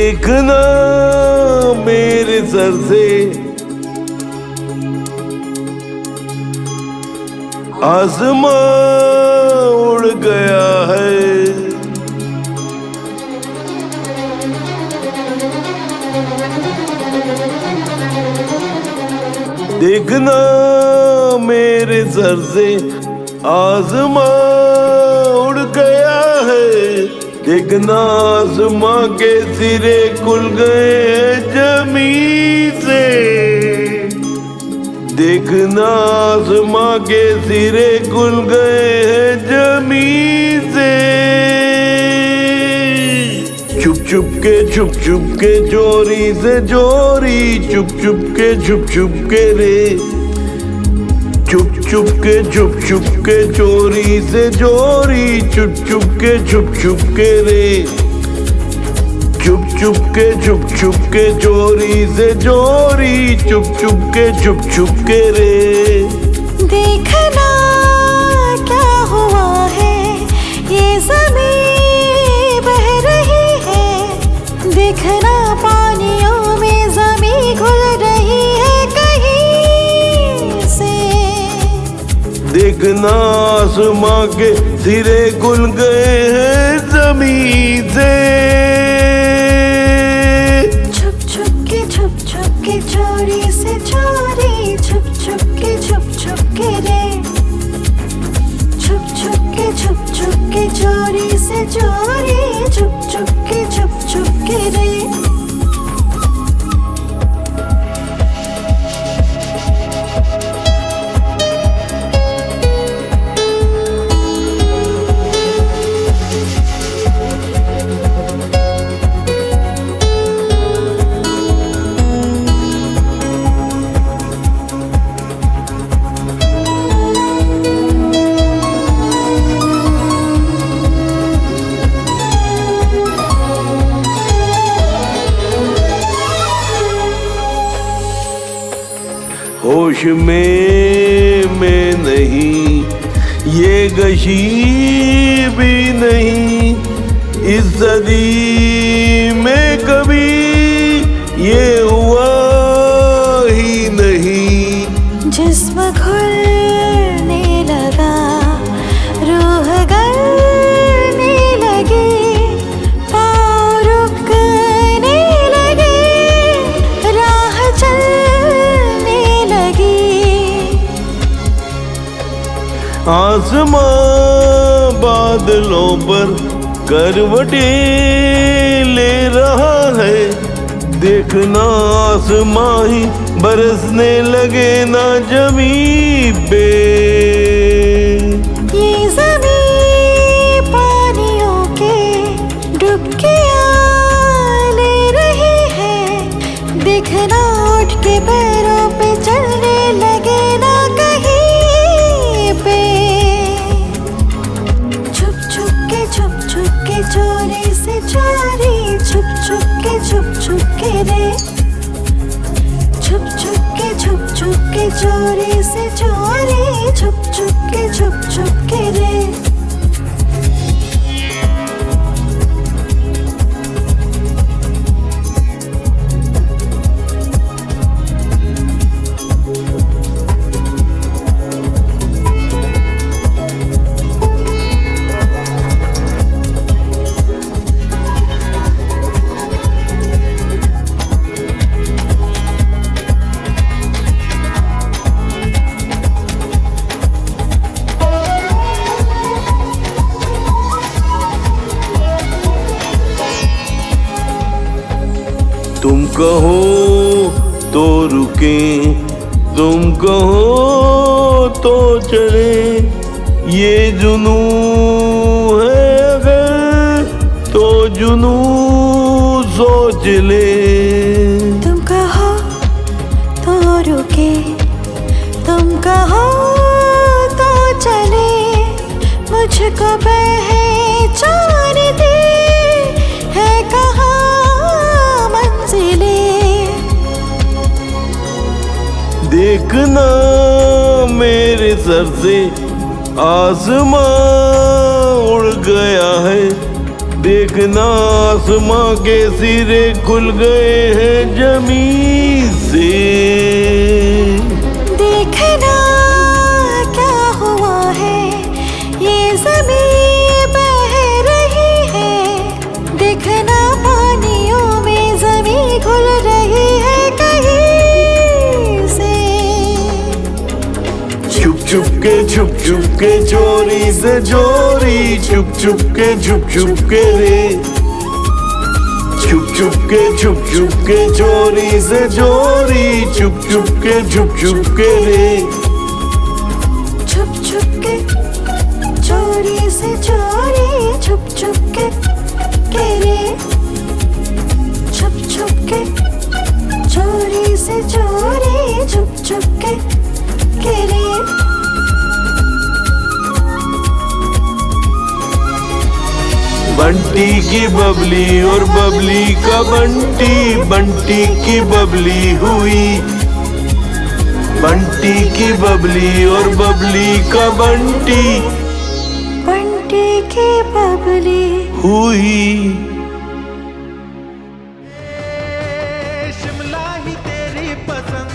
देखना मेरे सर से आसमां उड़ गया है। देखना मेरे सर से आसमां उड़ गया है। देखना आसमां के सिरे खुल गए हैं जमीन से। देखना आसमां के सिरे खुल गए हैं जमीन से। छुप छुप के चोरी से चोरी, छुप छुप के रे। छुप छुप के चोरी से चोरी, छुप के रे। छुप के चोरी से चोरी, छुप के रे। देखना क्या हुआ है, ये ज़मीं बह रही है। देखना पानियों में ज़मीं घुल रही है कहीं से। देखना आसमां के सिरे खुल गए हैं जमीन से। छुप के चोरी से चोरी, छुप के रे। छुप के चोरी से चोरी, छुप के रे। होश में मैं नहीं, ये गशी भी नहीं। इस सदी में कभी ये हुआ ही नहीं। जिस्म खुलने लगा, रूह गलने लगी, पाँव रुकने लगे, राह चलने लगी। आसमां बादलों पर करवटें ले रहा है। देखना आसमां ही बरसने लगे ना जमीन पे। ये ज़मीं पानियों के डुबकियाँ ले रही है। देखना उठ के पैरों पे चलने लगे ना कहीं पे। छुप के चोरी से चोरी, छुप के रे। छुप के चोरी से चोरी, छुप के रे। तुम कहो तो रुके, तुम कहो तो चले। ये जुनू है अगर तो जुनू सोच ले। तुम कहो तो रुके, तुम कहो तो चले। मुझको पहचान दे है कहाँ देखना मेरे सर से आसमां उड़ गया है। देखना आसमां के सिरे खुल गए हैं जमीन से। देखना क्या हुआ है, ये ज़मीं बह रही है। देखना पानियों में ज़मीं खुल रही है कहीं से। छुप छुप के चोरी से चोरी, छुप छुप के रे। छुप छुप के चोरी से चोरी, छुप छुप के रे। छुप छुप के चोरी से चोरी, छुप के रे। छुप छुप के चोरी से चोरी, छुप के रे। बंटी की बबली और बबली का बंटी, बंटी की बबली हुई। बंटी की बबली और बबली का बंटी, बंटी की बबली हुई। शिमला ही तेरी पसंद।